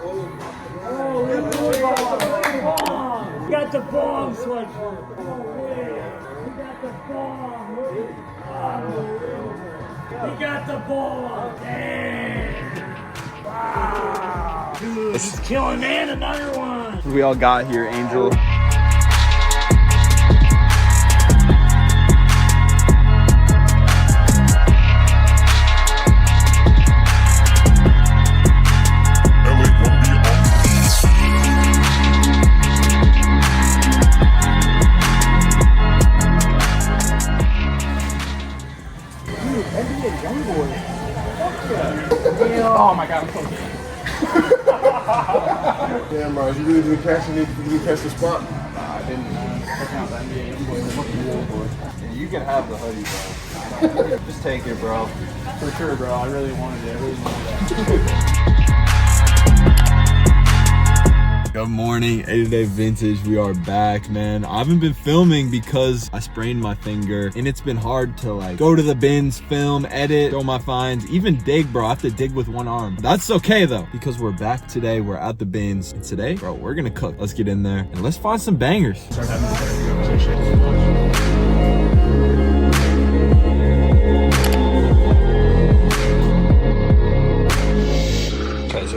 Oh, you got the bong sweatshirt. Oh, yeah. You got the bong. You got the bong. Damn. Wow. Dude, this is killing, man. Another one. We all got here, Angel. Oh my god, I'm so Damn, bro, you really didn't catch the spot? I didn't check out the NBA Youngboy. You can have the hoodie, bro. Just take it, bro. For sure, bro. I really wanted it. I really wanted that. Good morning, 80-Day Vintage. We are back, man. I haven't been filming because I sprained my finger and it's been hard to like go to the bins, film, edit, throw my finds, even dig, bro. I have to dig with one arm. That's okay though, because we're back today. We're at the bins. And today, bro, we're gonna cook. Let's get in there and let's find some bangers. Start having this conversation.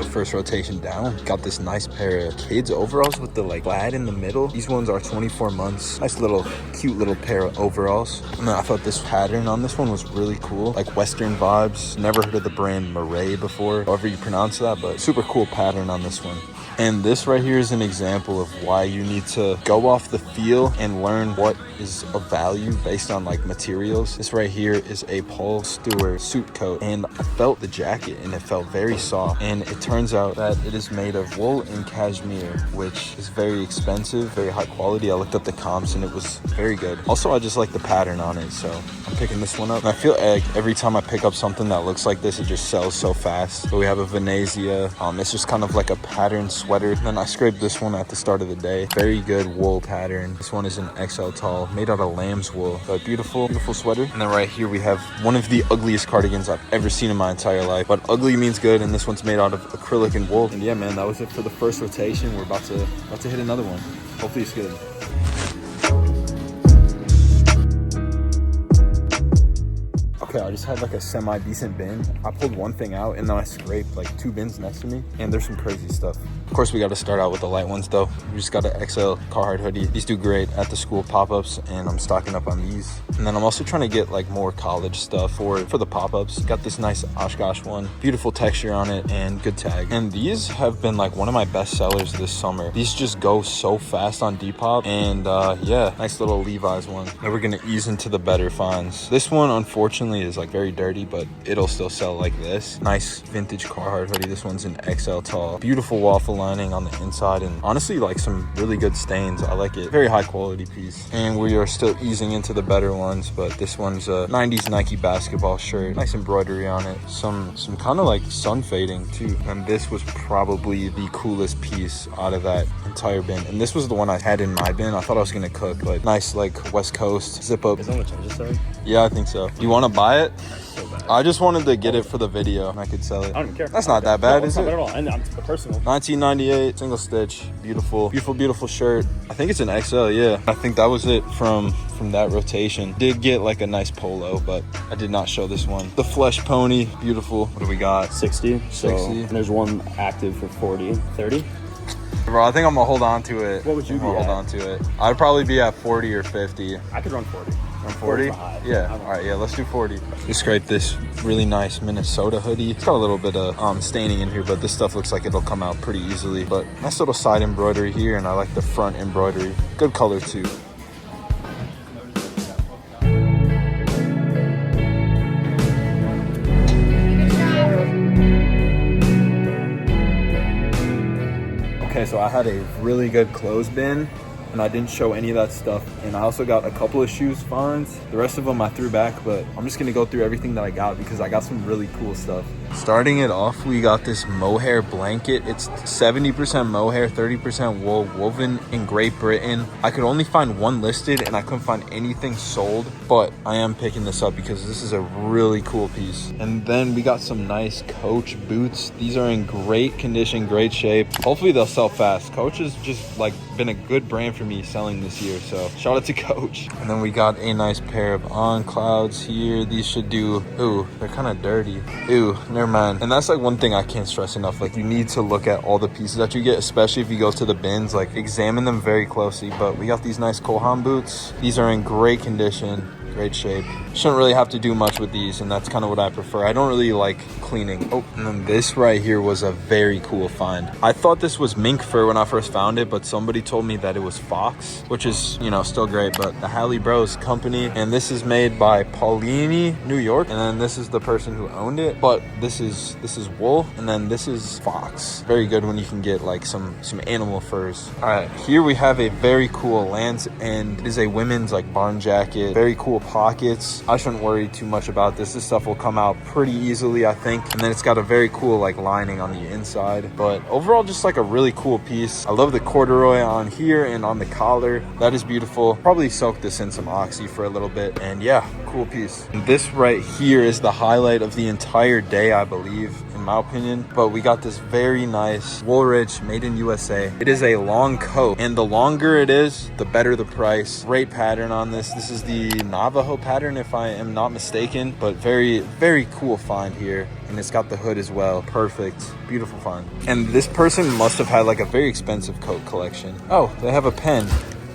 First rotation down, got this nice pair of kids overalls with the like plaid in the middle. These ones are 24 months. Nice little cute little pair of overalls. And then I thought this pattern on this one was really cool, like Western vibes. Never heard of the brand Murray before, however you pronounce that, but super cool pattern on this one. And this right here is an example of why you need to go off the feel and learn what is of value based on like materials. This right here is a Paul Stewart suit coat, and I felt the jacket and it felt very soft. And it turns out that it is made of wool and cashmere, which is very expensive, very high quality. I looked up the comps and it was very good. Also, I just like the pattern on it, so I'm picking this one up. And I feel like every time I pick up something that looks like this, it just sells so fast. So we have a Venezia. It's just kind of like a pattern sweater. And then I scraped this one at the start of the day. Very good wool pattern. This one is an XL tall, made out of lamb's wool. But beautiful, beautiful sweater. And then right here we have one of the ugliest cardigans I've ever seen in my entire life. But ugly means good, and this one's made out of acrylic and wool. And yeah, man, that was it for the first rotation. We're about to hit another one. Hopefully it's good. Okay, I just had like a semi-decent bin. I pulled one thing out and then I scraped like two bins next to me, and there's some crazy stuff. Of course, we got to start out with the light ones though. We just got an XL Carhartt hoodie. These do great at the school pop-ups, and I'm stocking up on these. And then I'm also trying to get like more college stuff for the pop-ups. Got this nice Oshkosh one, beautiful texture on it and good tag. And these have been like one of my best sellers this summer. These just go so fast on Depop, and yeah, nice little Levi's one. Now we're gonna ease into the better finds. This one unfortunately is like very dirty, but it'll still sell like this. Nice vintage Carhartt hoodie. This one's an XL tall. Beautiful waffle lining on the inside, and honestly like some really good stains. I like it. Very high quality piece. And we are still easing into the better ones, but this one's a 90s Nike basketball shirt. Nice embroidery on it. Some kind of like sun fading too. And this was probably the coolest piece out of that entire bin. And this was the one I had in my bin. I thought I was gonna cook, but nice like West Coast zip up. Is that what charges are? Yeah, I think so. You want to buy it? So bad. I just wanted to get it for the video and I could sell it. I don't even care. That's not that bad, No, is it's it? not bad at all. And I'm personal. 1998, single stitch, beautiful, beautiful, beautiful shirt. I think it's an XL, yeah. I think that was it from that rotation. Did get like a nice polo, but I did not show this one. The Flesh Pony, beautiful. What do we got? 60. So 60. And there's one active for 40, 30. Bro, I think I'm gonna hold on to it. What would you be hold at? on to it? I'd probably be at 40 or 50. I could run 40. Run 40? Yeah, all right, yeah, let's do 40. We scraped this really nice Minnesota hoodie. It's got a little bit of staining in here, but this stuff looks like it'll come out pretty easily. But nice little side embroidery here, and I like the front embroidery. Good color too. Okay, so I had a really good clothes bin, and and I didn't show any of that stuff. And I also got a couple of shoes finds. The rest of them I threw back, but I'm just gonna go through everything that I got because I got some really cool stuff. Starting it off, we got this mohair blanket. It's 70% mohair, 30% wool, woven in Great Britain. I could only find one listed and I couldn't find anything sold, but I am picking this up because this is a really cool piece. And then we got some nice Coach boots. These are in great condition, great shape. Hopefully they'll sell fast. Coach has just like been a good brand for me selling this year, so shout out to Coach. And then we got a nice pair of On Clouds here. These should do, ooh, they're kind of dirty. Ooh, never mind. And that's like one thing I can't stress enough. Like, you need to look at all the pieces that you get, especially if you go to the bins. Like, examine them very closely. But we got these nice Kohan boots. These are in great condition, great shape. Shouldn't really have to do much with these, and that's kind of what I prefer. I don't really like cleaning. Oh, and then this right here was a very cool find. I thought this was mink fur when I first found it, but somebody told me that it was fox, which is, you know, still great. But the Halle Bros company, and this is made by Paulini, New York, and then this is the person who owned it. But this is wool, and then this is fox. Very good when you can get like some animal furs. All right, here we have a very cool Land's End. It is a women's like barn jacket. Very cool pockets. I shouldn't worry too much about this. This stuff will come out pretty easily, I think. And then it's got a very cool like lining on the inside. But overall, just like a really cool piece. I love the corduroy on here and on the collar. That is beautiful. Probably soak this in some oxy for a little bit. And yeah, cool piece. And this right here is the highlight of the entire day, I believe, in my opinion. But we got this very nice Woolrich made in USA. It is a long coat, and the longer it is, the better the price. Great pattern on this. This is the Navajo pattern, if I am not mistaken, but very, very cool find here. And it's got the hood as well. Perfect. Beautiful find. And this person must have had like a very expensive coat collection. Oh, they have a pen.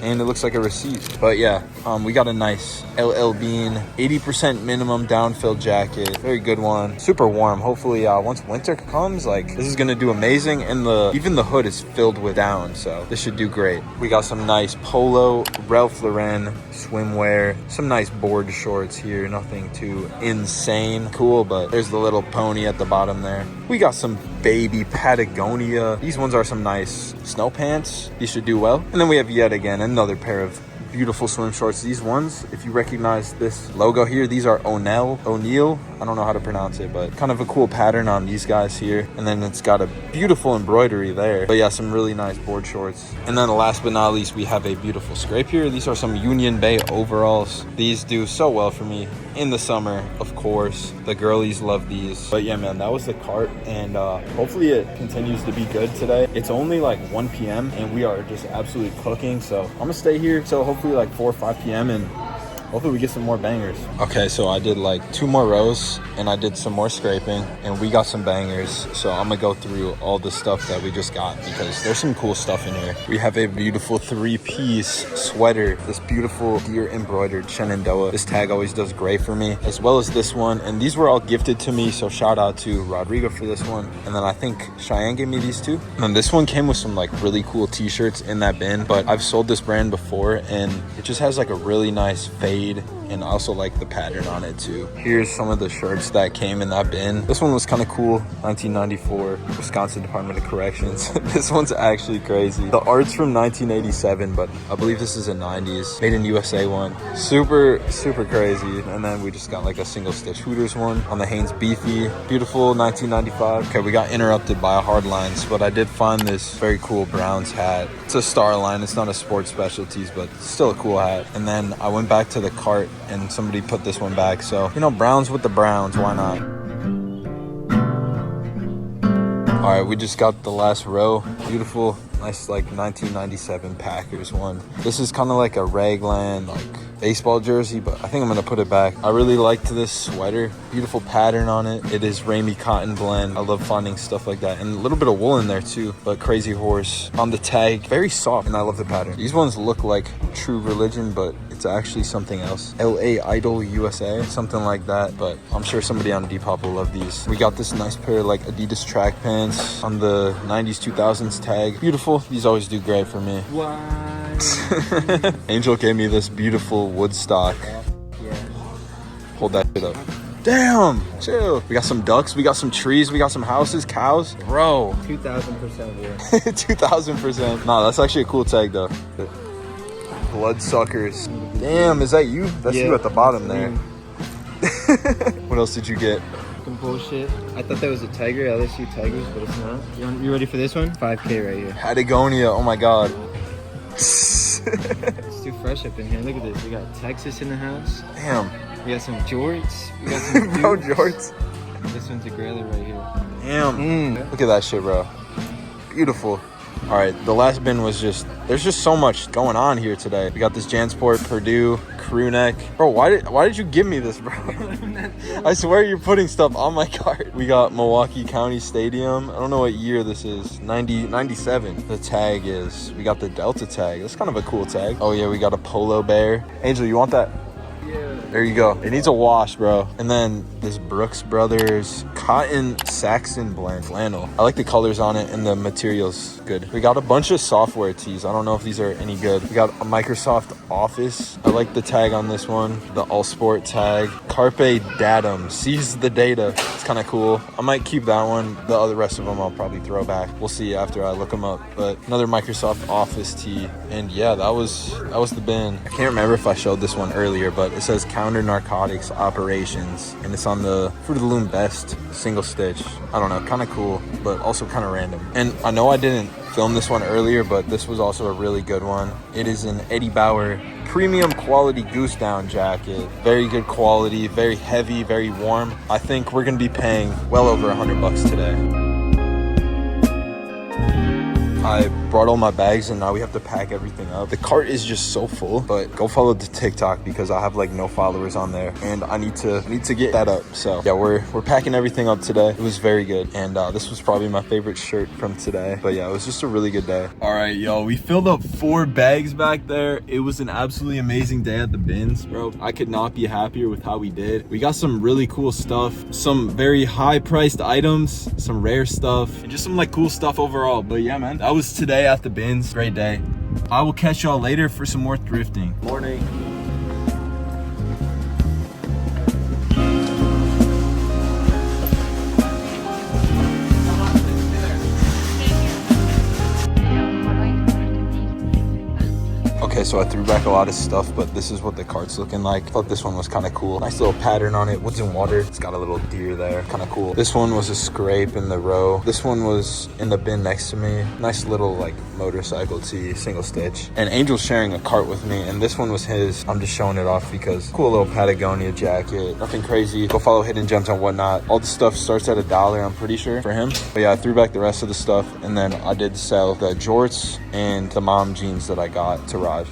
And it looks like a receipt. But yeah, we got a nice LL Bean 80% minimum downfill jacket. Very good one. Super warm. Hopefully once winter comes, like, this is gonna do amazing. And even the hood is filled with down, so this should do great. We got some nice polo Ralph Lauren swimwear, some nice board shorts here. Nothing too insane cool, but there's the little pony at the bottom there. We got some baby Patagonia. These ones are some nice snow pants. These should do well. And then we have yet again another pair of beautiful swim shorts. These ones, if you recognize this logo here, these are O'Neill. I don't know how to pronounce it, but kind of a cool pattern on these guys here. And then it's got a beautiful embroidery there. But yeah, some really nice board shorts. And then last but not least, we have a beautiful scrape here. These are some Union Bay overalls. These do so well for me in the summer, of course. The girlies love these. But yeah, man, that was the cart, and hopefully it continues to be good today. It's only like 1 p.m. and we are just absolutely cooking, so I'm gonna stay here till hopefully like 4 or 5 p.m. and hopefully we get some more bangers. Okay, so I did like 2 more rows and I did some more scraping and we got some bangers. So I'm gonna go through all the stuff that we just got because there's some cool stuff in here. We have a beautiful 3-piece sweater, this beautiful deer embroidered Shenandoah. This tag always does great for me, as well as this one. And these were all gifted to me, so shout out to Rodrigo for this one. And then I think Cheyenne gave me these too. And then this one came with some like really cool t-shirts in that bin, but I've sold this brand before and it just has like a really nice fade and also like the pattern on it too. Here's some of the shirts that came in that bin. This one was kind of cool. 1994 Wisconsin Department of Corrections. This one's actually crazy. The art's from 1987, but I believe this is a 90s made in USA one. Super crazy. And then we just got like a single stitch Hooters one on the Hanes Beefy. Beautiful 1995. Okay, we got interrupted by a Hardlines, but I did find this very cool Browns hat. It's a Star line. It's not a sports specialties, but still a cool hat. And then I went back to the cart and somebody put this one back, so you know, Browns with the Browns, why not? All right, we just got the last row. Beautiful, nice like 1997 Packers one. This is kind of like a raglan like baseball jersey, but I think I'm gonna put it back. I really liked this sweater. Beautiful pattern on it. It is Ramey cotton blend. I love finding stuff like that, and a little bit of wool in there too. But Crazy Horse on the tag, very soft, and I love the pattern. These ones look like True Religion, but it's actually something else. LA Idol USA, something like that. But I'm sure somebody on Depop will love these. We got this nice pair of like Adidas track pants on the 90s 2000s tag. Beautiful. These always do great for me. What? Angel gave me this beautiful Woodstock. Yeah. Hold that shit up. Damn, chill. We got some ducks, we got some trees, we got some houses, cows. Bro. 2000% wood. 2000%. Nah, that's actually a cool tag though. Bloodsuckers. Damn, is that you? That's you at the bottom there. What else did you get? Fucking bullshit. I thought that was a tiger, LSU Tigers, but it's not. You ready for this one? 5K right here. Patagonia, oh my god. It's too fresh up in here. Look at this. We got Texas in the house. Damn. We got some jorts. We got some Bro, Dukes. jorts. This one's a grailer right here. Damn. Look at that shit, bro. Beautiful. All right, the last bin was just, there's just so much going on here today. We got this Jansport Purdue crew neck. Bro, why did you give me this, bro? I swear you're putting stuff on my cart. We got Milwaukee County Stadium. I don't know what year this is. 97. The tag is, we got the Delta tag. That's kind of a cool tag. Oh yeah, we got a Polo Bear. Angel, you want that? Yeah. There you go. It needs a wash, bro. And then this Brooks Brothers Cotton Saxon blend flannel. I like the colors on it and the material's good. We got a bunch of software tees. I don't know if these are any good. We got a Microsoft Office. I like the tag on this one. The All Sport tag. Carpe Datum. Seize the data. It's kind of cool. I might keep that one. The other rest of them I'll probably throw back. We'll see after I look them up. But another Microsoft Office tee. And yeah, that was the bin. I can't remember if I showed this one earlier, but it says Counter Narcotics Operations. And it's on the Fruit of the Loom Best single stitch. I don't know, kind of cool, but also kind of random. And I know I didn't film this one earlier, but this was also a really good one. It is an Eddie Bauer premium quality goose down jacket. Very good quality, very heavy, very warm. I think we're gonna be paying well over $100 today. I brought all my bags and now we have to pack everything up. The cart is just so full, but go follow the TikTok because I have like no followers on there and I need to get that up. So yeah, we're packing everything up today. It was very good. And this was probably my favorite shirt from today. But yeah, it was just a really good day. All right, yo, we filled up 4 bags back there. It was an absolutely amazing day at the bins, bro. I could not be happier with how we did. We got some really cool stuff, some very high priced items, some rare stuff, and just some like cool stuff overall. But yeah, man, that was today at the bins. Great day. I will catch y'all later for some more thrifting. Morning. Okay, so I threw back a lot of stuff, but this is what the cart's looking like. I thought this one was kind of cool. Nice little pattern on it. Woods and water. It's got a little deer there. Kind of cool. This one was a scrape in the row. This one was in the bin next to me. Nice little like motorcycle tee, single stitch. And Angel's sharing a cart with me, and this one was his. I'm just showing it off because cool little Patagonia jacket. Nothing crazy. Go follow Hidden Gems and whatnot. All the stuff starts at $1, I'm pretty sure, for him. But yeah, I threw back the rest of the stuff, and then I did sell the jorts and the mom jeans that I got to Raj.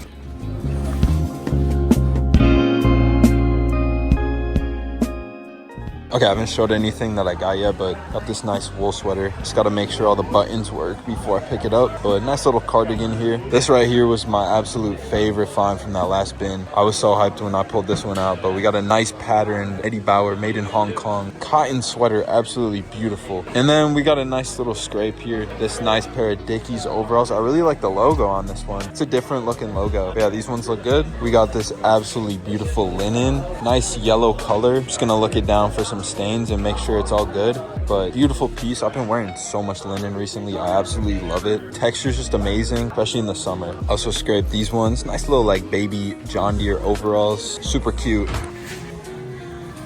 Okay, I haven't showed anything that I got yet, but got this nice wool sweater. Just got to make sure all the buttons work before I pick it up. But nice little cardigan here. This right here was my absolute favorite find from that last bin. I was so hyped when I pulled this one out, but we got a nice pattern, Eddie Bauer, made in Hong Kong. Cotton sweater, absolutely beautiful. And then we got a nice little scrape here. This nice pair of Dickies overalls. I really like the logo on this one. It's a different looking logo. But yeah, these ones look good. We got this absolutely beautiful linen. Nice yellow color. Just gonna look it down for some stains and make sure it's all good, but beautiful piece. I've been wearing so much linen recently. I absolutely love it. Texture's just amazing, especially in the summer. Also scraped these ones. Nice little like baby John Deere overalls. Super cute. Dude,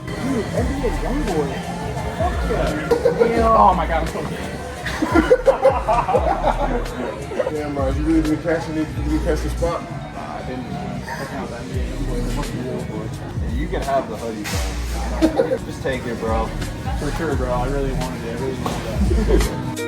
NBA Youngboy. Oh my god, I'm so Damn, Raj, you really been catching it? You catch the spot? I've been checking out the NBA Youngboy. You can have the hoodie, bro. Just take it, bro. For sure, bro. I really wanted it. I really wanted that.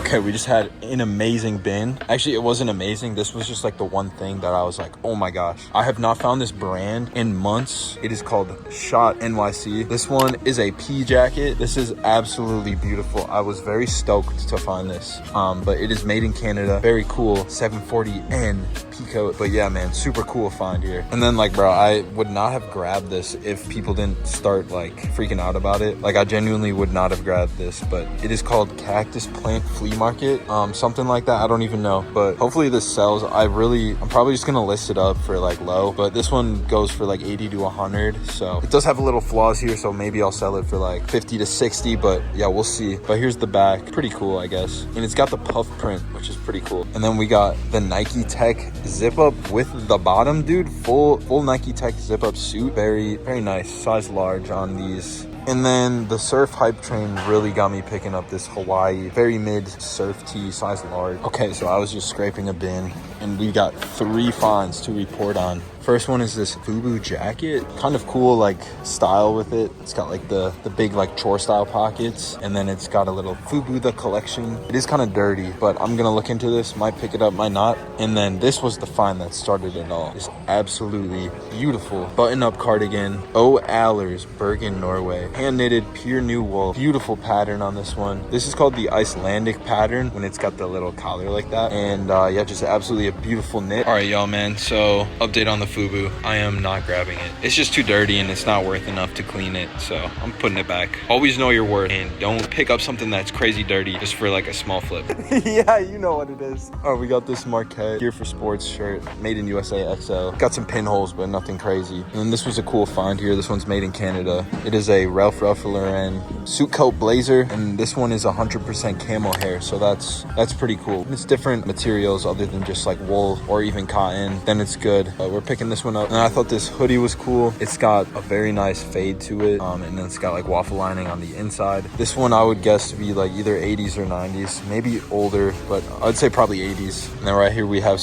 Okay, we just had an amazing bin. Actually, it wasn't amazing. This was just like the one thing that I was like, oh my gosh. I have not found this brand in months. It is called Shot NYC. This one is a pea jacket. This is absolutely beautiful. I was very stoked to find this. But it is made in Canada. Very cool. 740N peacoat. But yeah, man, super cool find here. And then like, bro, I would not have grabbed this if people didn't start like freaking out about it. Like, I genuinely would not have grabbed this, but it is called Cactus Plant Flea market, something like that. I don't even know, but hopefully this sells. I'm probably just gonna list it up for like low, but this one goes for like 80 to 100. So it does have a little flaws here, so maybe I'll sell it for like 50 to 60, but yeah, we'll see. But here's the back, pretty cool, I guess. And it's got the puff print, which is pretty cool. And then we got the Nike Tech zip up with the bottom, dude. Full Nike Tech zip up suit. Very, very nice. Size large on these. And then the surf hype train really got me picking up this Hawaii very mid surf tee, size large. Okay, so I was just scraping a bin and we got 3 finds to report on. First one is this FUBU jacket. Kind of cool like style with it. It's got like the big like chore style pockets, and then it's got a little FUBU the collection. It is kind of dirty, but I'm gonna look into this. Might pick it up, might not. And then this was the find that started it all. This absolutely beautiful button up cardigan. O Allers, Bergen, Norway. Hand knitted, pure new wool. Beautiful pattern on this one. This is called the Icelandic pattern when it's got the little collar like that. And yeah, just absolutely a beautiful knit. All right, y'all, man. So update on the FUBU. I am not grabbing it. It's just too dirty and it's not worth enough to clean it. So I'm putting it back. Always know your worth and don't pick up something that's crazy dirty just for like a small flip. Yeah, you know what it is. All right, we got this Marquette Here for Sports shirt, made in USA XL. Got some pinholes, but nothing crazy. And then this was a cool find here. This one's made in Canada. It is a Ralph Lauren suit coat blazer, and this one is 100% camel hair. So that's pretty cool. And it's different materials other than just like wool or even cotton. Then it's good. We're picking this one up. And I thought this hoodie was cool. It's got a very nice fade to it, and then it's got like waffle lining on the inside. This one I would guess to be like either 80s or 90s, maybe older, but I'd say probably 80s. And then right here we have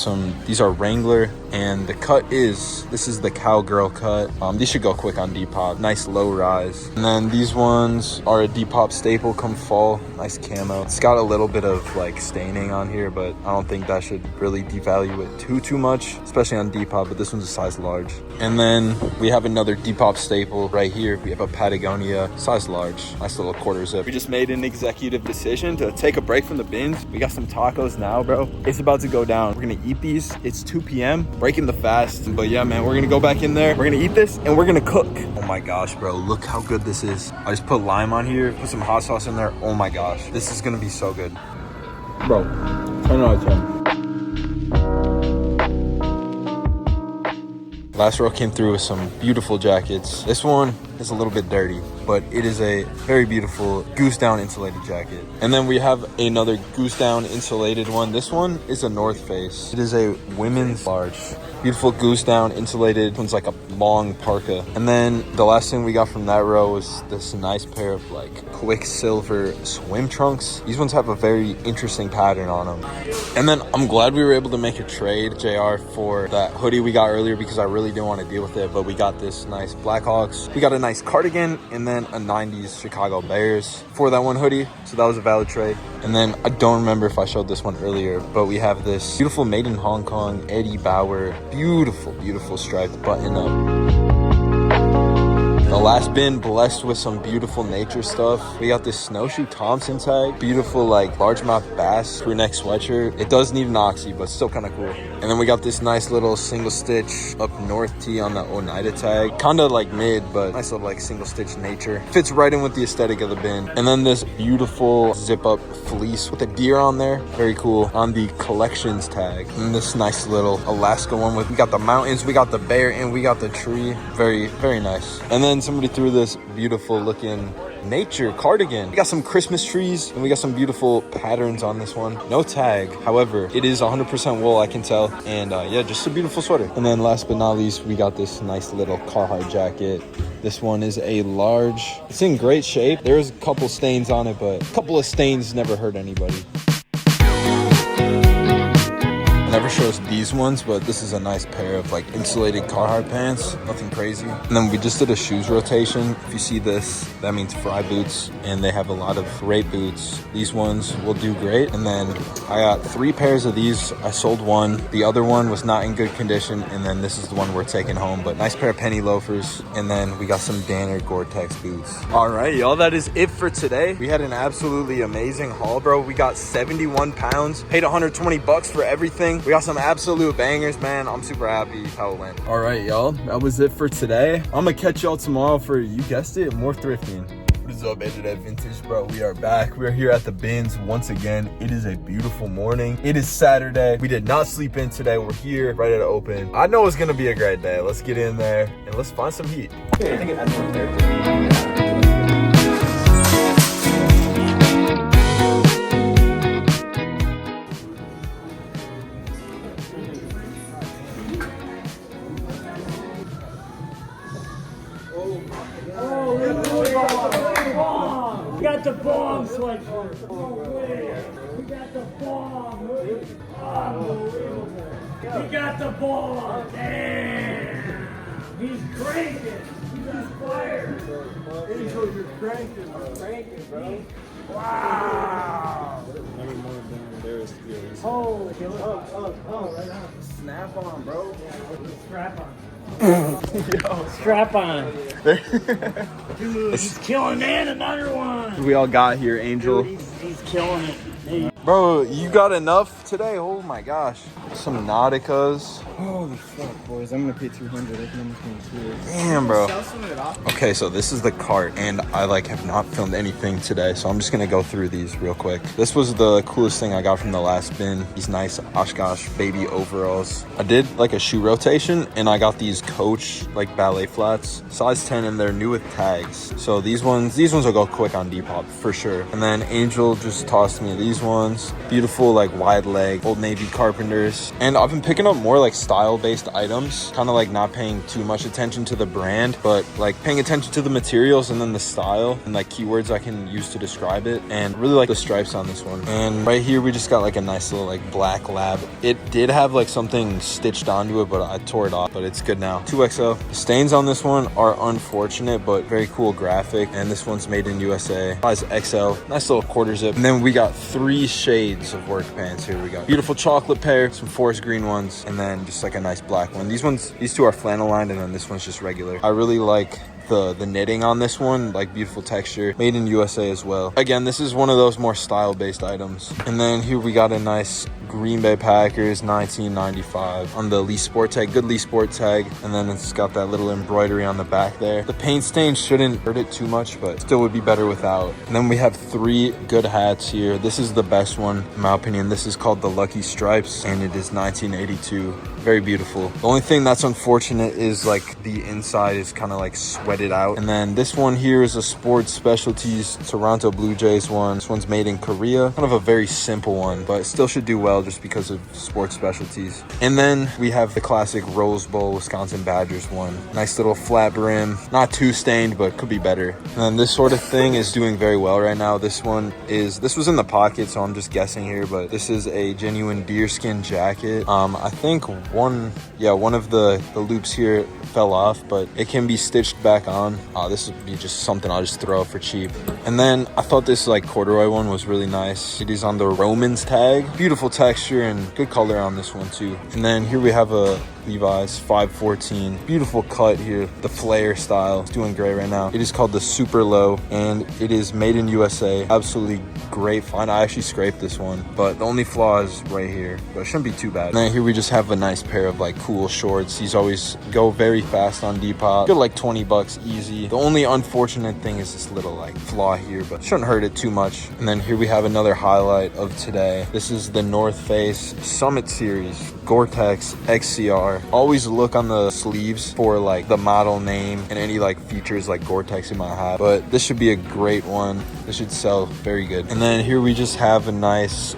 these are Wrangler, and the cut this is the cowgirl cut. These should go quick on Depop. Nice low rise. And then these ones are a Depop staple come fall. Nice camo. It's got a little bit of like staining on here, but I don't think that should really devalue it too much, especially on Depop, but this one's a size large. And then we have another Depop staple right here. We have a Patagonia size large. Nice little quarter zip. We just made an executive decision to take a break from the bins. We got some tacos now, bro. It's about to go down. We're gonna eat these. It's 2 p.m. breaking the fast, but yeah, man, we're gonna go back in there. We're gonna eat this and we're gonna cook. Oh my gosh, bro, look how good this is. I just put lime on here, put some hot sauce in there. Oh my gosh, this is gonna be so good, bro. 10 out of 10. Last row came through with some beautiful jackets. This one is a little bit dirty, but it is a very beautiful goose down insulated jacket. And then we have another goose down insulated one. This one is a North Face. It is a women's large. Beautiful goose down insulated. This one's like a long parka. And then the last thing we got from that row was this nice pair of like Quicksilver swim trunks. These ones have a very interesting pattern on them. And then I'm glad we were able to make a trade, JR, for that hoodie we got earlier because I really didn't want to deal with it, but we got this nice Blackhawks. We got a nice cardigan and then a 90s Chicago Bears for that one hoodie. So that was a valid trade. And then I don't remember if I showed this one earlier, but we have this beautiful made in Hong Kong Eddie Bauer, beautiful striped button up. The last bin blessed with some beautiful nature stuff. We got this Snowshoe Thompson tag, beautiful like largemouth bass crew neck sweatshirt. It does need an oxy, but still kind of cool. And then we got this nice little single stitch up north tee on the Oneida tag. Kind of like mid, but nice little like single stitch nature. Fits right in with the aesthetic of the bin. And then this beautiful zip up fleece with a deer on there. Very cool on the collections tag. And this nice little Alaska one we got the mountains, we got the bear, and we got the tree. Very, very nice. And then somebody threw this beautiful looking nature cardigan. We got some Christmas trees and we got some beautiful patterns on this one. No tag, however, it is 100% wool, I can tell. And yeah, just a beautiful sweater. And then last but not least, we got this nice little Carhartt jacket. This one is a large. It's in great shape. There's a couple stains on it, but a couple of stains never hurt anybody. Never shows these ones, but this is a nice pair of like insulated Carhartt pants. Nothing crazy. And then we just did a shoes rotation. If you see this, that means Fry boots, and they have a lot of great boots. These ones will do great. And then I got 3 pairs of these. I sold one. The other one was not in good condition, and then this is the one we're taking home. But nice pair of penny loafers. And then we got some Danner Gore-Tex boots. All right, y'all, that is it for today. We had an absolutely amazing haul, bro. We got 71 pounds, paid 120 bucks for everything. We got some absolute bangers, man. I'm super happy how it went. All right, y'all, that was it for today. I'm gonna catch y'all tomorrow for, you guessed it, more thrifting. is up, Internet Vintage, bro? We are back. We are here at the bins once again. It is a beautiful morning. It is Saturday. We did not sleep in today. We're here, ready to open. I know it's gonna be a great day. Let's get in there and let's find some heat. I think it has more character. We got the bomb sweatshirt. We got the bomb. Unbelievable. We got the bomb. Damn. He's cranking. He's on fire. Angel, you're cranking. Cranking, bro. Wow. Oh, right on. Snap on, bro. Strap on. Yo, strap on. Dude, he's killing man. Another one. We all got here, Angel. Dude, he's killing it. Hey. Bro, you got enough today? Oh my gosh. Some Nauticas. Holy fuck, boys. I'm gonna pay 200. I can almost do it. Damn, bro. Sell some of it off. Okay, so this is the cart, and I have not filmed anything today, so I'm just gonna go through these real quick. This was the coolest thing I got from the last bin. These nice Oshkosh baby overalls. I did like a shoe rotation, and I got these Coach like ballet flats, size 10, and they're new with tags. So these ones will go quick on Depop for sure. And then Angel just tossed me these ones. Beautiful like wide leg Old Navy Carpenters. And I've been picking up more like style-based items, kind of like not paying too much attention to the brand, but like paying attention to the materials and then the style and like keywords I can use to describe it. And really like the stripes on this one. And right here we just got like a nice little like black lab. It did have like something stitched onto it, but I tore it off, but it's good now. 2XL. The stains on this one are unfortunate, but very cool graphic. And this one's made in USA. Size XL. Nice little quarter zip. And then we got 3 shades of work pants here. We got beautiful chocolate pair, some forest green ones, and then just like a nice black one. These two are flannel lined, and then this one's just regular. I really like the knitting on this one, like beautiful texture, made in USA as well. Again, this is one of those more style-based items. And then here we got a nice Green Bay Packers 1995 on the Lee Sport tag, good Lee Sport tag, and then it's got that little embroidery on the back there. The paint stain shouldn't hurt it too much, but still would be better without. And then we have 3 good hats here. This is the best one in my opinion. This is called the Lucky Stripes, and it is 1982. Very beautiful. The only thing that's unfortunate is like the inside is kind of like sweated out. And then this one here is a Sports Specialties Toronto Blue Jays one. This one's made in Korea. Kind of a very simple one, but it still should do well just because of Sports Specialties. And then we have the classic Rose Bowl Wisconsin Badgers one. Nice little flat brim. Not too stained, but could be better. And then this sort of thing is doing very well right now. This was in the pocket, so I'm just guessing here, but this is a genuine deerskin jacket. I think one of the loops here fell off, but it can be stitched back on. This would be just something I'll just throw for cheap. And then I thought this like corduroy one was really nice. It is on the Romans tag. Beautiful texture and good color on this one too. And then here we have a Levi's 514. Beautiful cut here. The flare style. It's doing great right now. It is called the Super Low, and it is made in USA. Absolutely great find. I actually scraped this one, but the only flaw is right here, but it shouldn't be too bad. And then here we just have a nice pair of like cool shorts. These always go very fast on Depop. Good like 20 bucks easy. The only unfortunate thing is this little like flaw here, but shouldn't hurt it too much. And then here we have another highlight of today. This is the North Face Summit Series Gore-Tex XCR. Always look on the sleeves for like the model name and any like features like Gore-Tex it might have, but this should be a great one. This should sell very good. And then here we just have a nice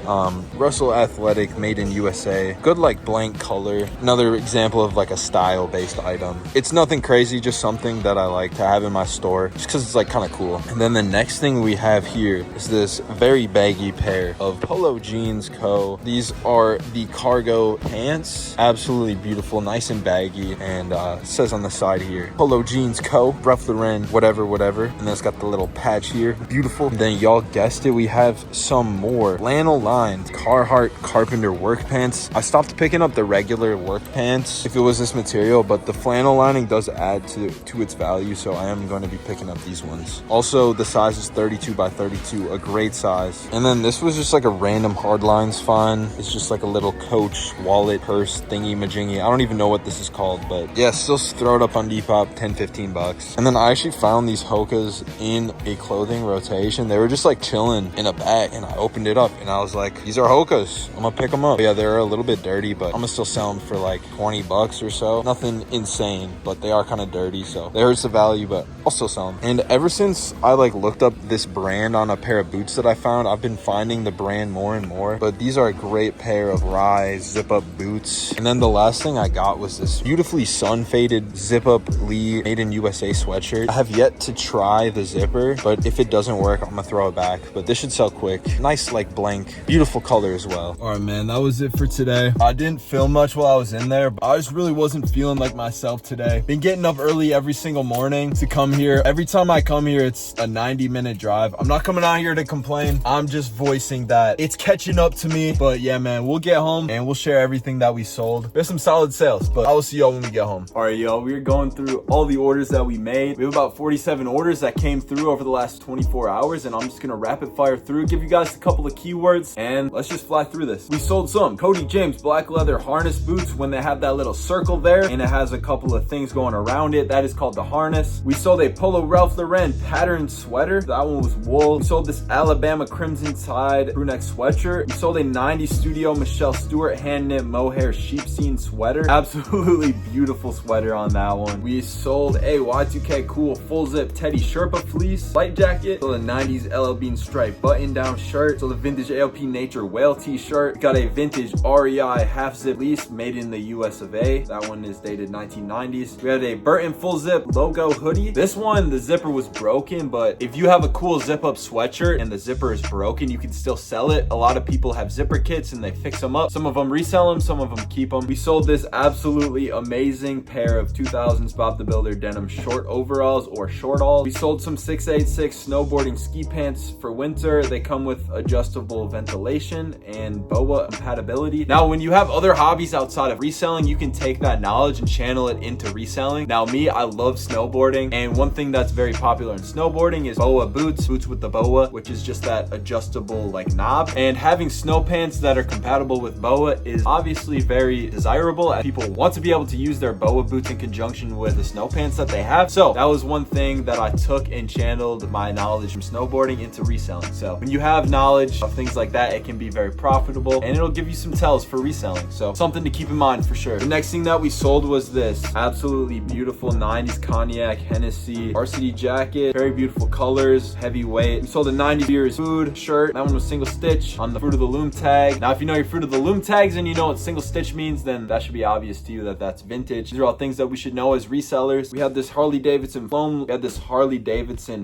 Russell Athletic made in USA. Good like blank color. Another example of like a style based item. It's nothing crazy, just something that I like to have in my store just because it's like kind of cool. And then the next thing we have here is this very baggy pair of Polo Jeans Co. These are the cargo pants. Absolutely beautiful, nice and baggy, and it says on the side here Polo Jeans Co. Ralph Lauren whatever, and then it's got the little patch here. Beautiful. And then y'all guessed it, we have some more flannel lined Carhartt Carpenter work pants. I stopped picking up the regular work pants if it was this material, but the flannel lining does add to its value, so I am going to be picking up these ones. Also, the size is 32 by 32, a great size. And then this was just like a random hard lines find. one is just like a little Coach wallet purse thingy majingy. I don't even know what this is called, but yeah, still throw it up on Depop, 10-15 bucks. And then I actually found these Hokas in a clothing rotation. They were just like chilling in a bag, and I opened it up and I was like, these are Hokas, I'm gonna pick them up. Yeah, they're a little bit dirty, but I'm gonna still sell them for like 20 bucks or so. Nothing insane, but they are kind of dirty, so they hurts the value, but I'll still sell them. And ever since I like looked up this brand on a pair of boots that I found, I've been finding the brand more and more. But these are a great pair of Rise zip up boots. And then the last thing I got was this beautifully sun faded zip up Lee made in USA sweatshirt. I have yet to try the zipper, but if it doesn't work, I'm gonna throw it back. But this should sell quick. Nice like blank, beautiful color as well. All right, man, that was it for today. I didn't film much while I was in there, but I just really wasn't feeling like myself today. Been getting up early every single morning to come here. Every time I come here, it's a 90-minute drive. I'm not coming out here to complain. I'm just voicing that it's catching up to me. But yeah, man, we'll get home and we'll share everything that we sold. There's some solid sales, but I will see y'all when we get home. All right, y'all, we're going through all the orders that we made. We have about 47 orders that came through over the last 24 hours, and I'm just gonna rapid fire through, give you guys a couple of keywords, and let's just fly through this. We sold some Cody James black leather harness boots when they have that little circle there, and it has a couple of things going around it. That is called the harness. We sold a Polo Ralph Lauren patterned sweater. That one was wool. We sold this Alabama Crimson Tide crew neck sweatshirt. We sold a 90s Studio Michelle Stewart hand knit mohair sheepskin sweater. Absolutely beautiful sweater on that one. We sold a Y2K cool full zip Teddy Sherpa fleece light jacket. So the 90s LL Bean stripe button down shirt. So the vintage ALP Nature whale t-shirt. We got a vintage REI half zip fleece made in the US of A. That one is dated 1990s. We had a Burton full zip logo hoodie. This one, the zipper was broken, but if you have a cool zip up sweatshirt and the zipper is broken, you can still sell it. A lot of people have zipper kits and they fix them up. Some of them resell them, some of them keep them. We sold this absolutely amazing pair of 2000s Bob the Builder denim short overalls or shortalls. We sold some 686 snowboarding ski pants for winter. They come with adjustable ventilation and BOA compatibility. Now, when you have other hobbies outside of reselling, you can take that knowledge and channel it into reselling. Now, me, I love snowboarding, and one thing that's very popular in snowboarding is BOA boots with the BOA, which is just that adjustable like knob. And having snow pants that are compatible with BOA is obviously very desirable, as people want to be able to use their BOA boots in conjunction with the snow pants that they have. So that was one thing that I took and channeled my knowledge from snowboarding into reselling. So when you have knowledge of things like that, it can be very profitable and it'll give you some tells for reselling. So something to keep in mind for sure. The next thing that we sold was this absolutely beautiful 90s cognac Hennessy varsity jacket. Very beautiful colors, heavyweight. We sold a 90 years food shirt. That one was single stitch on the Fruit of the Loom tag. Now, if you know your Fruit of the Loom tags and you know what single stitch means, then that should be obvious to you that that's vintage. These are all things that we should know as resellers. We had this Harley Davidson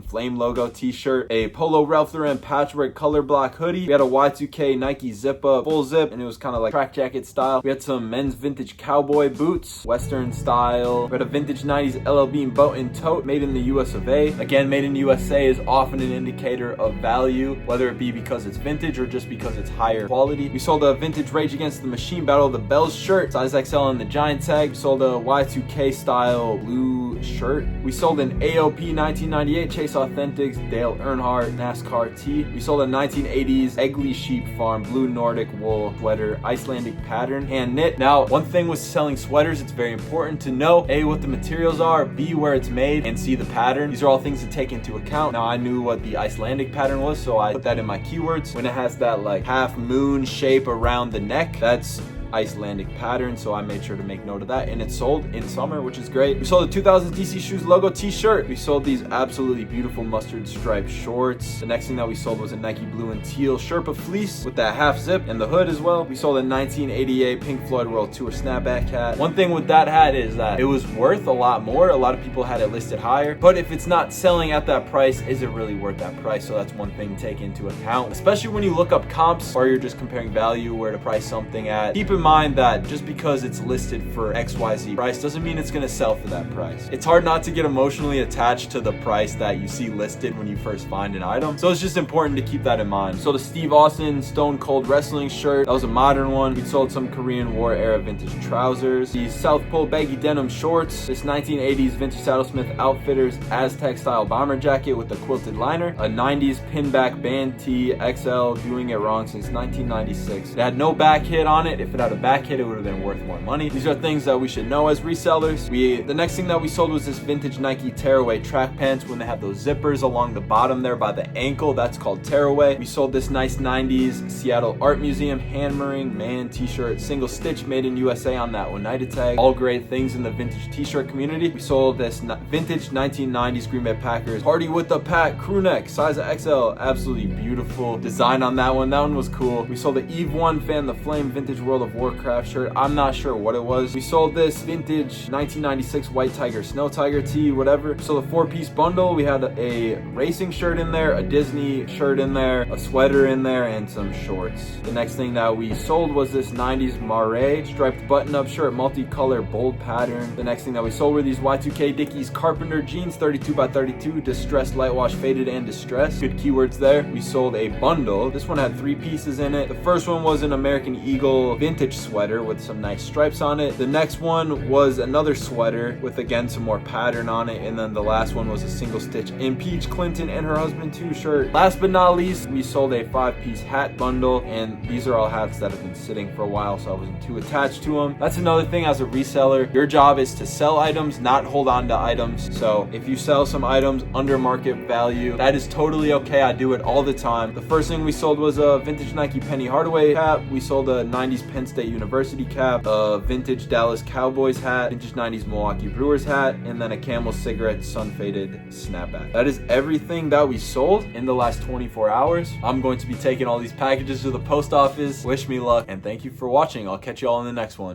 flame logo t-shirt, a Polo Ralph Lauren patchwork color block hoodie. We had a Y2K Nike zip up full zip, and it was kind of like track jacket style. We had some men's vintage cowboy boots, Western style. We had a vintage 90s LL Bean boat and tote made in the US of A. Again, made in USA is often an indicator of value, whether it be because it's vintage or just because it's higher quality. We sold a vintage Rage Against the Machine Battle of the Bells shirt, size XL on the giant tag. We sold a Y2K style blue shirt. We sold an AOP 1998 Chase Authentics Dale Earnhardt NASCAR tee. We sold a 1980s Egley Sheep Farm blue Nordic wool sweater, Icelandic pattern, hand knit. Now, one thing with selling sweaters, it's very important to know A, what the materials are, B, where it's made, and C, the pattern. These are all things to take into account. Now, I knew what the Icelandic pattern was, so I put that in my keywords. When it has that like half moon shape around the neck, that's Icelandic pattern, so I made sure to make note of that, and it sold in summer, which is great. We sold a 2000 DC Shoes logo t-shirt. We sold these absolutely beautiful mustard striped shorts. The next thing that we sold was a Nike blue and teal Sherpa fleece with that half zip and the hood as well. We sold a 1988 Pink Floyd World Tour snapback hat. One thing with that hat is that it was worth a lot more. A lot of people had it listed higher, but if it's not selling at that price, is it really worth that price? So that's one thing to take into account, especially when you look up comps or you're just comparing value, where to price something at. Keep in mind that just because it's listed for XYZ price doesn't mean it's gonna sell for that price. It's hard not to get emotionally attached to the price that you see listed when you first find an item. So it's just important to keep that in mind. So the Steve Austin Stone Cold Wrestling shirt, that was a modern one. We sold some Korean War era vintage trousers, these South Pole baggy denim shorts, this 1980s vintage Saddlesmith Outfitters Aztec style bomber jacket with a quilted liner, a 90s pinback band tee XL, doing it wrong since 1996. It had no back hit on it. If it had a back hit, it would have been worth more money. These are things that we should know as resellers. The next thing that we sold was this vintage Nike tearaway track pants when they have those zippers along the bottom there by the ankle. That's called tearaway. We sold this nice 90s Seattle Art Museum hammering man t-shirt, single stitch made in USA on that Oneida tag. All great things in the vintage t-shirt community. We sold this vintage 1990s Green Bay Packers Party with the Pack crew neck, size of XL. Absolutely beautiful design on that one. That one was cool. We sold the Eve 1 Fan the Flame vintage World of Warcraft shirt. I'm not sure what it was. We sold this vintage 1996 White Tiger Snow Tiger tee, whatever. So the 4-piece bundle, we had a racing shirt in there, a Disney shirt in there, a sweater in there, and some shorts. The next thing that we sold was this 90s Mare striped button-up shirt, multicolor, bold pattern. The next thing that we sold were these Y2K Dickies Carpenter jeans, 32 by 32, distressed, light wash, faded, and distressed. Good keywords there. We sold a bundle. This one had 3 pieces in it. The first one was an American Eagle vintage sweater with some nice stripes on it. The next one was another sweater with, again, some more pattern on it. And then the last one was a single stitch Impeach Clinton and her husband too shirt. Last but not least, we sold a 5-piece hat bundle, and these are all hats that have been sitting for a while, so I wasn't too attached to them. That's another thing as a reseller. Your job is to sell items, not hold on to items. So if you sell some items under market value, that is totally okay. I do it all the time. The first thing we sold was a vintage Nike Penny Hardaway cap. We sold a 90s Penn State University cap, a vintage Dallas Cowboys hat, vintage 90s Milwaukee Brewers hat, and then a Camel cigarette sun faded snapback. That is everything that we sold in the last 24 hours. I'm going to be taking all these packages to the post office. Wish me luck, and thank you for watching. I'll catch you all in the next one.